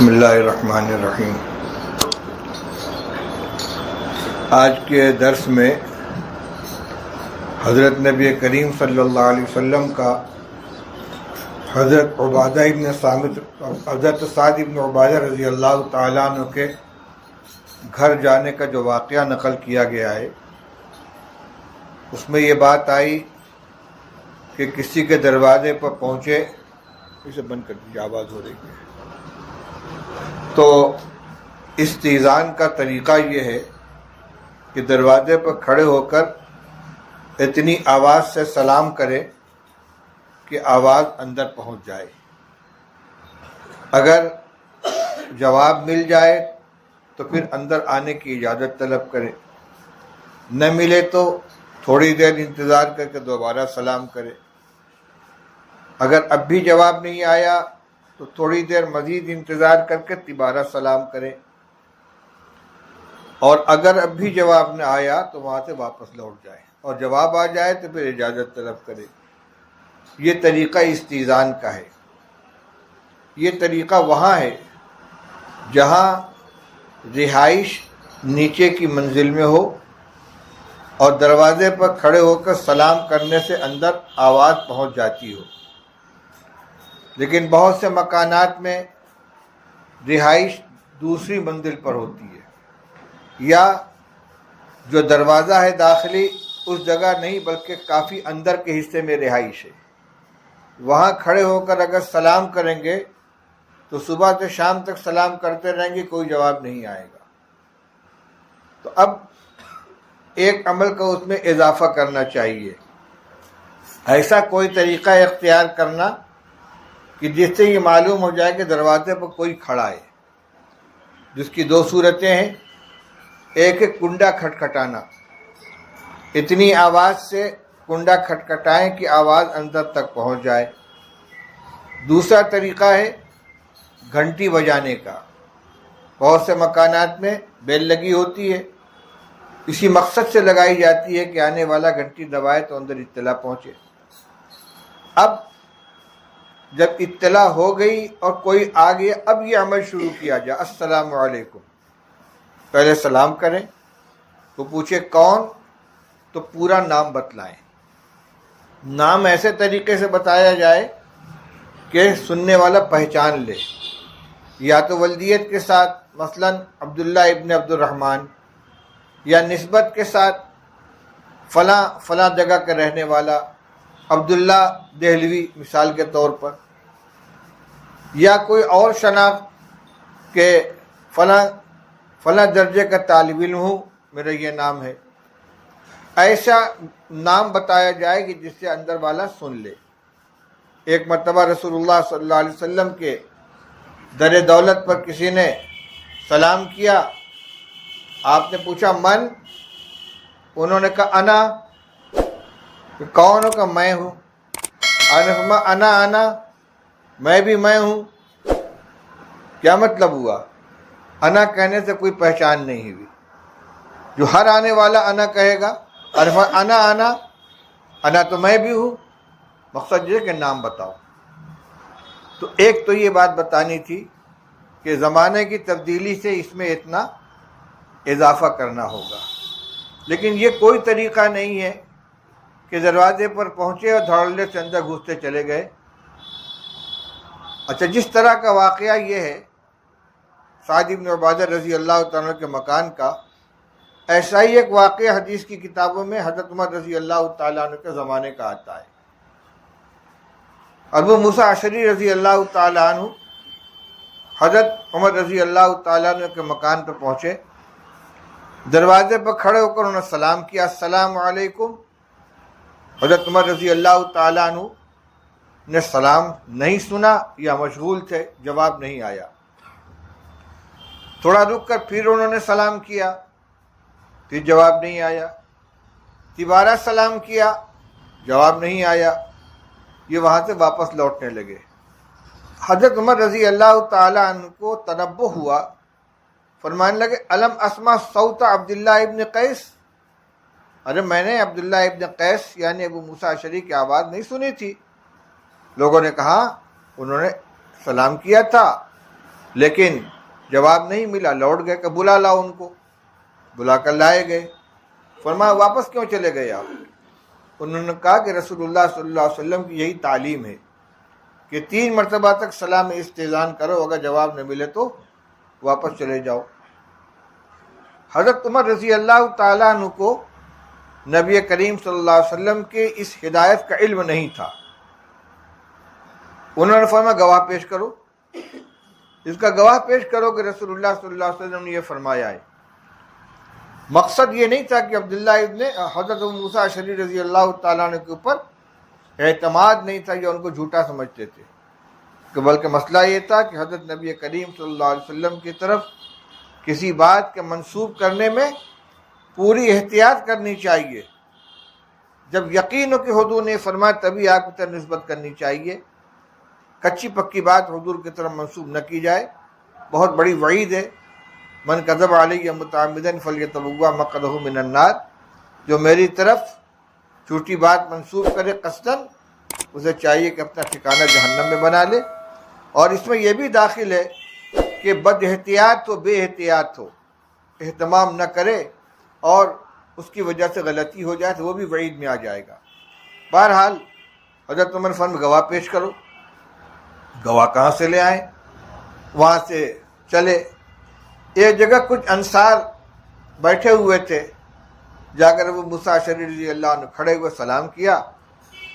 بسم اللہ الرحمن الرحیم۔ آج کے درس میں حضرت نبی کریم صلی اللہ علیہ وسلم کا حضرت سعد ابن عبادہ رضی اللہ تعالیٰ عنہ کے گھر جانے کا جو واقعہ نقل کیا گیا ہے، اس میں یہ بات آئی کہ کسی کے دروازے پر پہنچے، اسے بند کر دیجیے، آواز ہو رہی ہے، تو استئذان کا طریقہ یہ ہے کہ دروازے پر کھڑے ہو کر اتنی آواز سے سلام کرے کہ آواز اندر پہنچ جائے۔ اگر جواب مل جائے تو پھر اندر آنے کی اجازت طلب کرے، نہ ملے تو تھوڑی دیر انتظار کر کے دوبارہ سلام کرے۔ اگر اب بھی جواب نہیں آیا تو تھوڑی دیر مزید انتظار کر کے دوبارہ سلام کرے، اور اگر اب بھی جواب نہ آیا تو وہاں سے واپس لوٹ جائے، اور جواب آ جائے تو پھر اجازت طلب کرے۔ یہ طریقہ استئذان کا ہے۔ یہ طریقہ وہاں ہے جہاں رہائش نیچے کی منزل میں ہو اور دروازے پر کھڑے ہو کر سلام کرنے سے اندر آواز پہنچ جاتی ہو، لیکن بہت سے مکانات میں رہائش دوسری منزل پر ہوتی ہے، یا جو دروازہ ہے داخلی اس جگہ نہیں بلکہ کافی اندر کے حصے میں رہائش ہے۔ وہاں کھڑے ہو کر اگر سلام کریں گے تو صبح سے شام تک سلام کرتے رہیں گے، کوئی جواب نہیں آئے گا۔ تو اب ایک عمل کا اس میں اضافہ کرنا چاہیے، ایسا کوئی طریقہ اختیار کرنا کہ جس سے یہ معلوم ہو جائے کہ دروازے پر کوئی کھڑا ہے، جس کی دو صورتیں ہیں۔ ایک ہے کنڈا کھٹکھٹانا، اتنی آواز سے کنڈا کھٹکھٹائیں کہ آواز اندر تک پہنچ جائے۔ دوسرا طریقہ ہے گھنٹی بجانے کا۔ بہت سے مکانات میں بیل لگی ہوتی ہے، اسی مقصد سے لگائی جاتی ہے کہ آنے والا گھنٹی دبائے تو اندر اطلاع پہنچے۔ اب جب اطلاع ہو گئی اور کوئی آ گیا، اب یہ عمل شروع کیا جائے۔ السلام علیکم، پہلے سلام کریں، تو پوچھے کون، تو پورا نام بتلائیں۔ نام ایسے طریقے سے بتایا جائے کہ سننے والا پہچان لے، یا تو ولدیت کے ساتھ، مثلا عبداللہ ابن عبد الرحمن، یا نسبت کے ساتھ فلاں فلاں جگہ کا رہنے والا عبداللہ دہلوی مثال کے طور پر، یا کوئی اور شناخت کہ فلاں درجے کا طالب علم ہوں، میرا یہ نام ہے۔ ایسا نام بتایا جائے کہ جس سے اندر والا سن لے۔ ایک مرتبہ رسول اللہ صلی اللہ علیہ وسلم کے در دولت پر کسی نے سلام کیا، آپ نے پوچھا من، انہوں نے کہا انا، کون ہو؟ کہ میں ہوں۔ آپ نے فرمایا انا، میں بھی میں ہوں۔ کیا مطلب ہوا؟ انا کہنے سے کوئی پہچان نہیں ہوئی۔ جو ہر آنے والا انا کہے گا، انا تو میں بھی ہوں، مقصد یہ کہ نام بتاؤ۔ تو ایک تو یہ بات بتانی تھی کہ زمانے کی تبدیلی سے اس میں اتنا اضافہ کرنا ہوگا، لیکن یہ کوئی طریقہ نہیں ہے کہ دروازے پر پہنچے اور دھڑلے سے اندر گھستے چلے گئے۔ اچھا، جس طرح کا واقعہ یہ ہے سعد ابن عبادہ رضی اللہ تعالیٰ کے مکان کا، ایسا ہی ایک واقعہ حدیث کی کتابوں میں حضرت عمر رضی اللہ تعالیٰ عنہ کے زمانے کا آتا ہے۔ ابو موسیٰ اشعری رضی اللہ تعالیٰ عنہ حضرت عمر رضی اللہ تعالیٰ عنہ کے مکان پر پہنچے، دروازے پر کھڑے ہو کر انہوں نے سلام کیا، السلام علیکم۔ حضرت عمر رضی اللہ تعالیٰ عنہ نے سلام نہیں سنا یا مشغول تھے، جواب نہیں آیا۔ تھوڑا رک کر پھر انہوں نے سلام کیا، پھر جواب نہیں آیا۔ دوبارہ سلام کیا، جواب نہیں آیا۔ یہ وہاں سے واپس لوٹنے لگے۔ حضرت عمر رضی اللہ تعالیٰ عنہ کو تنبہ ہوا، فرمانے لگے الم اسمع صوت عبداللہ ابن قیس، ارے میں نے عبداللہ ابن قیس یعنی ابو موسیٰ اشعری کی آواز نہیں سنی تھی۔ لوگوں نے کہا انہوں نے سلام کیا تھا، لیکن جواب نہیں ملا، لوٹ گئے کہ بلا لاؤ ان کو، بلا کر لائے گئے۔ فرمایا واپس کیوں چلے گئے آپ؟ انہوں نے کہا کہ رسول اللہ صلی اللہ علیہ وسلم کی یہی تعلیم ہے کہ 3 مرتبہ تک سلام استئذان کرو، اگر جواب نہ ملے تو واپس چلے جاؤ۔ حضرت عمر رضی اللہ تعالیٰ عنہ کو نبی کریم صلی اللہ علیہ وسلم کے اس ہدایت کا علم نہیں تھا۔ انہوں نے فرمایا گواہ پیش کرو، اس کا گواہ پیش کرو کہ رسول اللہ صلی اللہ علیہ وسلم نے یہ فرمایا ہے۔ مقصد یہ نہیں تھا کہ عبداللہ ابن حضرت ابو موسیٰ اشعری رضی اللہ تعالیٰ عنہ کے اوپر اعتماد نہیں تھا یا ان کو جھوٹا سمجھتے تھے، کہ بلکہ مسئلہ یہ تھا کہ حضرت نبی کریم صلی اللہ علیہ وسلم کی طرف کسی بات کے منسوب کرنے میں پوری احتیاط کرنی چاہیے۔ جب یقین ہو کہ حضور نے فرمایا تبھی آپ کی طرف نسبت کرنی چاہیے، کچی پکی بات حضور کی طرف منسوب نہ کی جائے۔ بہت بڑی وعید ہے، من کذب علیہ متعمدا فلیتبوأ مقعدہ من النار، جو میری طرف جھوٹی بات منسوب کرے قصداً، اسے چاہیے کہ اپنا ٹھکانہ جہنم میں بنا لے۔ اور اس میں یہ بھی داخل ہے کہ بد احتیاط ہو، بے احتیاط ہو، اہتمام نہ کرے اور اس کی وجہ سے غلطی ہو جائے تو وہ بھی وعید میں آ جائے گا۔ بہرحال حضرت عمر فرمایا گواہ پیش کرو۔ گواہ کہاں سے لے آئیں؟ وہاں سے چلے، ایک جگہ کچھ انصار بیٹھے ہوئے تھے، جا کر ابو موسیٰ اشعری رضی اللہ عنہ کھڑے ہوئے سلام کیا۔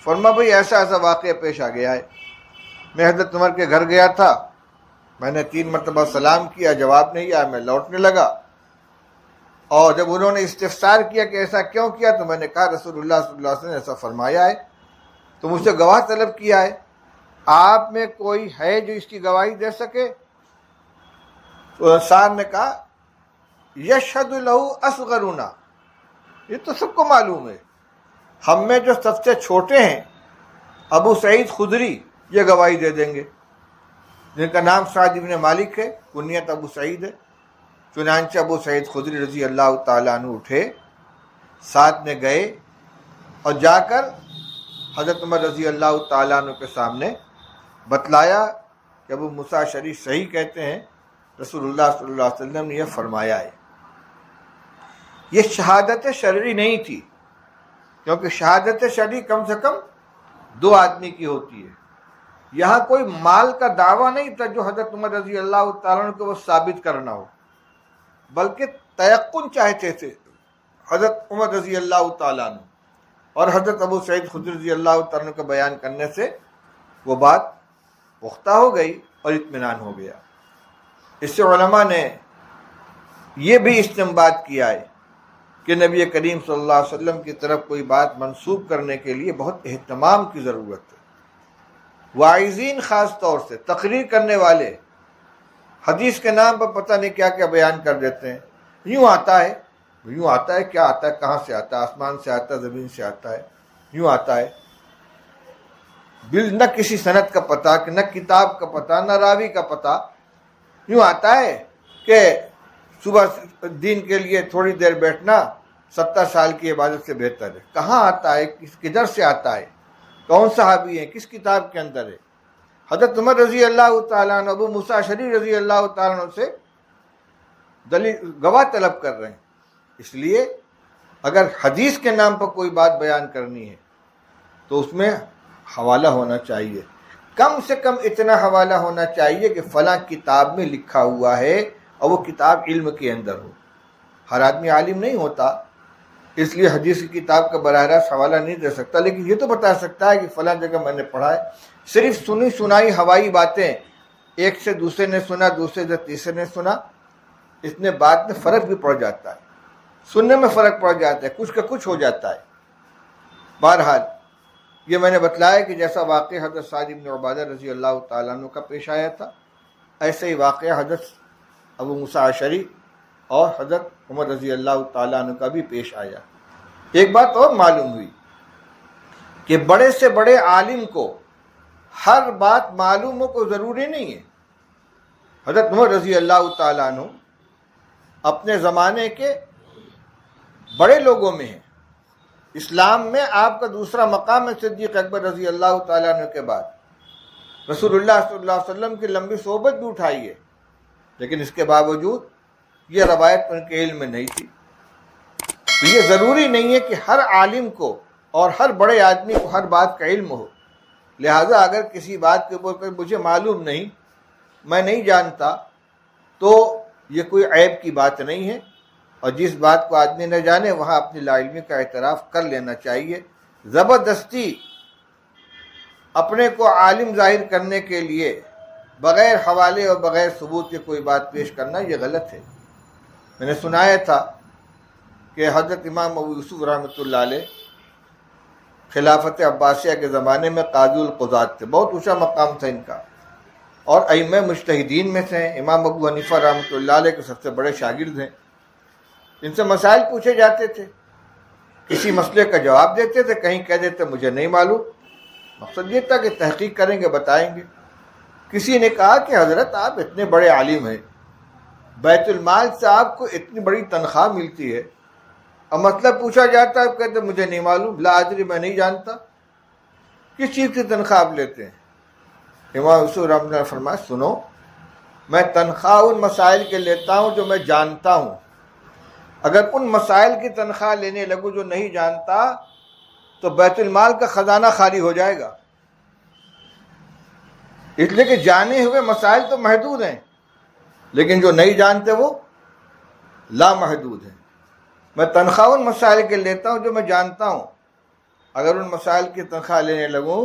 فرمایا بھئی ایسا ایسا واقعہ پیش آ گیا ہے، میں حضرت عمر کے گھر گیا تھا، میں نے 3 مرتبہ سلام کیا، جواب نہیں آیا، میں لوٹنے لگا، اور جب انہوں نے استفسار کیا کہ ایسا کیوں کیا تو میں نے کہا رسول اللہ صلی اللہ علیہ وسلم نے ایسا فرمایا ہے، تو مجھ سے گواہ طلب کیا ہے، آپ میں کوئی ہے جو اس کی گواہی دے سکے؟ تو انصار نے کہا یشہد لہ اصغرنا، یہ تو سب کو معلوم ہے، ہم میں جو سب سے چھوٹے ہیں ابو سعید خدری یہ گواہی دے دیں گے، جن کا نام سعد ابن مالک ہے، کنیت ابو سعید ہے۔ چنانچہ ابو سعید خدری رضی اللہ تعالیٰ عنہ اٹھے، ساتھ میں گئے اور جا کر حضرت عمر رضی اللہ تعالیٰ عنہ کے سامنے بتلایا کہ ابو موسیٰ اشعری صحیح کہتے ہیں، رسول اللہ صلی اللہ علیہ وسلم نے یہ فرمایا ہے۔ یہ شہادت شرعی نہیں تھی، کیونکہ شہادت شرعی کم سے کم 2 آدمی کی ہوتی ہے، یہاں کوئی مال کا دعویٰ نہیں تھا جو حضرت عمر رضی اللہ تعالیٰ عنہ کو وہ ثابت کرنا ہو، بلکہ تیقن چاہتے تھے حضرت عمر رضی اللہ تعالیٰ عنہ، اور حضرت ابو سعید خدری رضی اللہ تعالیٰ عنہ کا بیان کرنے سے وہ بات پختہ ہو گئی اور اطمینان ہو گیا۔ اس سے علماء نے یہ بھی استنباط کیا ہے کہ نبی کریم صلی اللہ علیہ وسلم کی طرف کوئی بات منسوب کرنے کے لیے بہت اہتمام کی ضرورت ہے۔ واعظین خاص طور سے تقریر کرنے والے حدیث کے نام پر پتہ نہیں کیا کیا بیان کر دیتے ہیں، یوں آتا ہے، یوں آتا ہے، کیا آتا ہے، کہاں سے آتا ہے، آسمان سے آتا ہے، زمین سے آتا ہے، یوں آتا ہے، نہ کسی سند کا پتہ، نہ کتاب کا پتہ، نہ راوی کا پتہ، یوں آتا ہے کہ صبح دین کے لیے تھوڑی دیر بیٹھنا 70 سال کی عبادت سے بہتر ہے۔ کہاں آتا ہے، کدھر سے آتا ہے، کون صحابی ہے، کس کتاب کے اندر ہے؟ حضرت عمر رضی اللہ تعالیٰ عنہ ابو موسیٰ اشعری رضی اللہ تعالیٰ عنہ سے گواہ طلب کر رہے ہیں۔ اس لیے اگر حدیث کے نام پر کوئی بات بیان کرنی ہے تو اس میں حوالہ ہونا چاہیے، کم سے کم اتنا حوالہ ہونا چاہیے کہ فلاں کتاب میں لکھا ہوا ہے اور وہ کتاب علم کے اندر ہو۔ ہر آدمی عالم نہیں ہوتا، اس لیے حدیث کی کتاب کا براہ راست حوالہ نہیں دے سکتا، لیکن یہ تو بتا سکتا ہے کہ فلاں جگہ میں نے پڑھا ہے۔ صرف سنی سنائی ہوائی باتیں، ایک سے دوسرے نے سنا، دوسرے سے تیسرے نے سنا، اس میں بات میں فرق بھی پڑ جاتا ہے، سننے میں فرق پڑ جاتا ہے، کچھ کا کچھ ہو جاتا ہے۔ بہرحال یہ میں نے بتلایا کہ جیسا واقعہ حضرت سعد بن عبادہ رضی اللہ تعالیٰ عنہ کا پیش آیا تھا، ایسے ہی واقعہ حضرت ابو موسیٰ اشعری اور حضرت عمر رضی اللہ تعالیٰ عنہ کا بھی پیش آیا۔ ایک بات اور معلوم ہوئی کہ بڑے سے بڑے عالم کو ہر بات معلوم ہو کو ضروری نہیں ہے۔ حضرت عمر رضی اللہ تعالیٰ عنہ اپنے زمانے کے بڑے لوگوں میں ہیں، اسلام میں آپ کا دوسرا مقام ہے صدیق اکبر رضی اللہ تعالیٰ عنہ کے بعد۔ رسول اللہ صلی اللہ علیہ وسلم کی لمبی صحبت بھی اٹھائی ہے، لیکن اس کے باوجود یہ روایت ان کے علم میں نہیں تھی. تو یہ ضروری نہیں ہے کہ ہر عالم کو اور ہر بڑے آدمی کو ہر بات کا علم ہو. لہٰذا اگر کسی بات کے اوپر مجھے معلوم نہیں، میں نہیں جانتا، تو یہ کوئی عیب کی بات نہیں ہے. اور جس بات کو آدمی نہ جانے وہاں اپنی لا علمی کا اعتراف کر لینا چاہیے. زبردستی اپنے کو عالم ظاہر کرنے کے لیے بغیر حوالے اور بغیر ثبوت کے کوئی بات پیش کرنا یہ غلط ہے. میں نے سنایا تھا کہ حضرت امام ابو یوسف رحمۃ اللہ علیہ خلافت عباسیہ کے زمانے میں قاضی القضات تھے. بہت اونچا مقام تھا ان کا، اور ائمہ مجتہدین میں سے امام ابو حنیفہ رحمۃ اللہ علیہ کے سب سے بڑے شاگرد ہیں. ان سے مسائل پوچھے جاتے تھے، کسی مسئلے کا جواب دیتے تھے، کہیں کہہ دیتے مجھے نہیں معلوم. مقصد یہ تھا کہ تحقیق کریں گے، بتائیں گے. کسی نے کہا کہ حضرت آپ اتنے بڑے عالم ہیں، بیت المال سے آپ کو اتنی بڑی تنخواہ ملتی ہے، اور مطلب پوچھا جاتا ہے کہتے مجھے نہیں معلوم، لا ادری، میں نہیں جانتا. کس چیز کی تنخواہ آپ لیتے ہیں؟ امام یوسف رحمۃ اللہ نے فرمایا سنو، میں تنخواہ ان مسائل کے لیتا ہوں جو میں جانتا ہوں. اگر ان مسائل کی تنخواہ لینے لگوں جو نہیں جانتا تو بیت المال کا خزانہ خالی ہو جائے گا. اس لیے کہ جانے ہوئے مسائل تو محدود ہیں، لیکن جو نہیں جانتے وہ لامحدود ہیں. میں تنخواہ ان مسائل کے لیتا ہوں جو میں جانتا ہوں. اگر ان مسائل کی تنخواہ لینے لگوں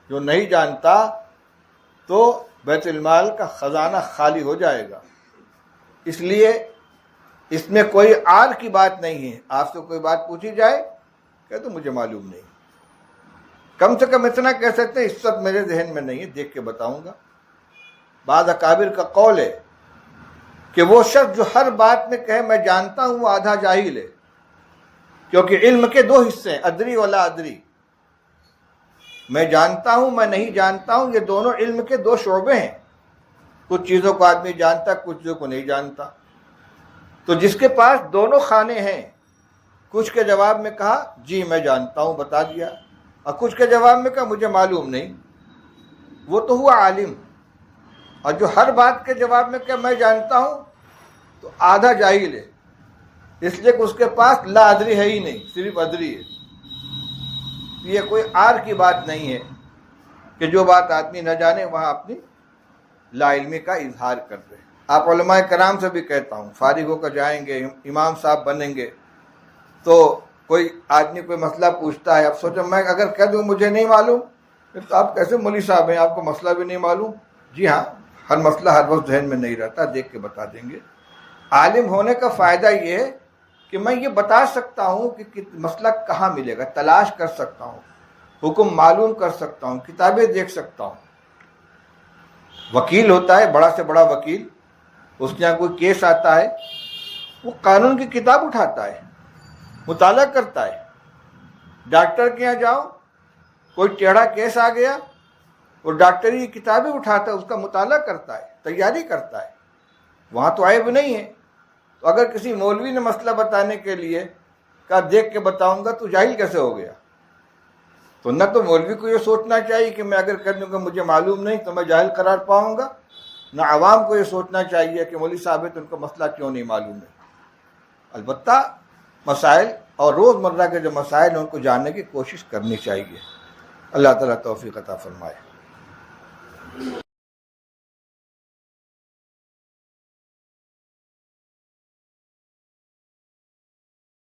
جو نہیں جانتا تو بیت المال کا خزانہ خالی ہو جائے گا. اس لیے اس میں کوئی عار کی بات نہیں ہے. آپ سے کوئی بات پوچھی جائے کہ تو مجھے معلوم نہیں، کم سے کم اتنا کہہ سکتے ہیں اس وقت میرے ذہن میں نہیں ہے، دیکھ کے بتاؤں گا. بعض اکابر کا قول ہے کہ وہ شخص جو ہر بات میں کہے میں جانتا ہوں وہ آدھا جاہل ہے، کیونکہ علم کے دو حصے ہیں، ادری ولا ادری. میں جانتا ہوں، میں نہیں جانتا ہوں، یہ دونوں علم کے دو شعبے ہیں. کچھ چیزوں کو آدمی جانتا، کچھ چیزوں کو نہیں جانتا. تو جس کے پاس دونوں خانے ہیں، کچھ کے جواب میں کہا جی میں جانتا ہوں، بتا دیا، اور کچھ کے جواب میں کہا مجھے معلوم نہیں، وہ تو ہوا عالم. اور جو ہر بات کے جواب میں کہا میں جانتا ہوں تو آدھا جاہل ہے، اس لیے کہ اس کے پاس لا ادری ہے ہی نہیں، صرف ادری ہے. یہ کوئی عار کی بات نہیں ہے کہ جو بات آدمی نہ جانے وہاں اپنی لا علمی کا اظہار کر دے. آپ علماء کرام سے بھی کہتا ہوں، فارغ ہو کر جائیں گے، امام صاحب بنیں گے، تو کوئی آدمی کوئی مسئلہ پوچھتا ہے، اب سوچو میں اگر کہہ دوں مجھے نہیں معلوم تو آپ کیسے مولوی صاحب ہیں، آپ کو مسئلہ بھی نہیں معلوم. جی ہاں، ہر مسئلہ ہر وقت ذہن میں نہیں رہتا، دیکھ کے بتا دیں گے. عالم ہونے کا فائدہ یہ ہے کہ میں یہ بتا سکتا ہوں کہ مسئلہ کہاں ملے گا، تلاش کر سکتا ہوں، حکم معلوم کر سکتا ہوں، کتابیں دیکھ سکتا ہوں. وکیل ہوتا ہے، بڑا سے بڑا وکیل، اس کے یہاں کوئی کیس آتا ہے، وہ قانون کی کتاب اٹھاتا ہے، مطالعہ کرتا ہے. ڈاکٹر کے یہاں جاؤ، کوئی ٹیڑھا کیس آ گیا، وہ ڈاکٹری کی کتابیں اٹھاتا ہے، اس کا مطالعہ کرتا ہے، تیاری کرتا ہے. وہاں تو عیب نہیں ہے. تو اگر کسی مولوی نے مسئلہ بتانے کے لیے کہا دیکھ کے بتاؤں گا تو جاہل کیسے ہو گیا؟ تو نہ تو مولوی کو یہ سوچنا چاہیے کہ میں اگر کہہ دوں گا مجھے معلوم نہیں تو میں جاہل قرار پاؤں گا، نہ عوام کو یہ سوچنا چاہیے کہ مولوی صاحب ہے تو ان کو مسئلہ کیوں نہیں معلوم ہے. البتہ مسائل اور روزمرہ کے جو مسائل ہیں ان کو جاننے کی کوشش کرنی چاہیے. اللہ تعالیٰ توفیق عطا فرمائے.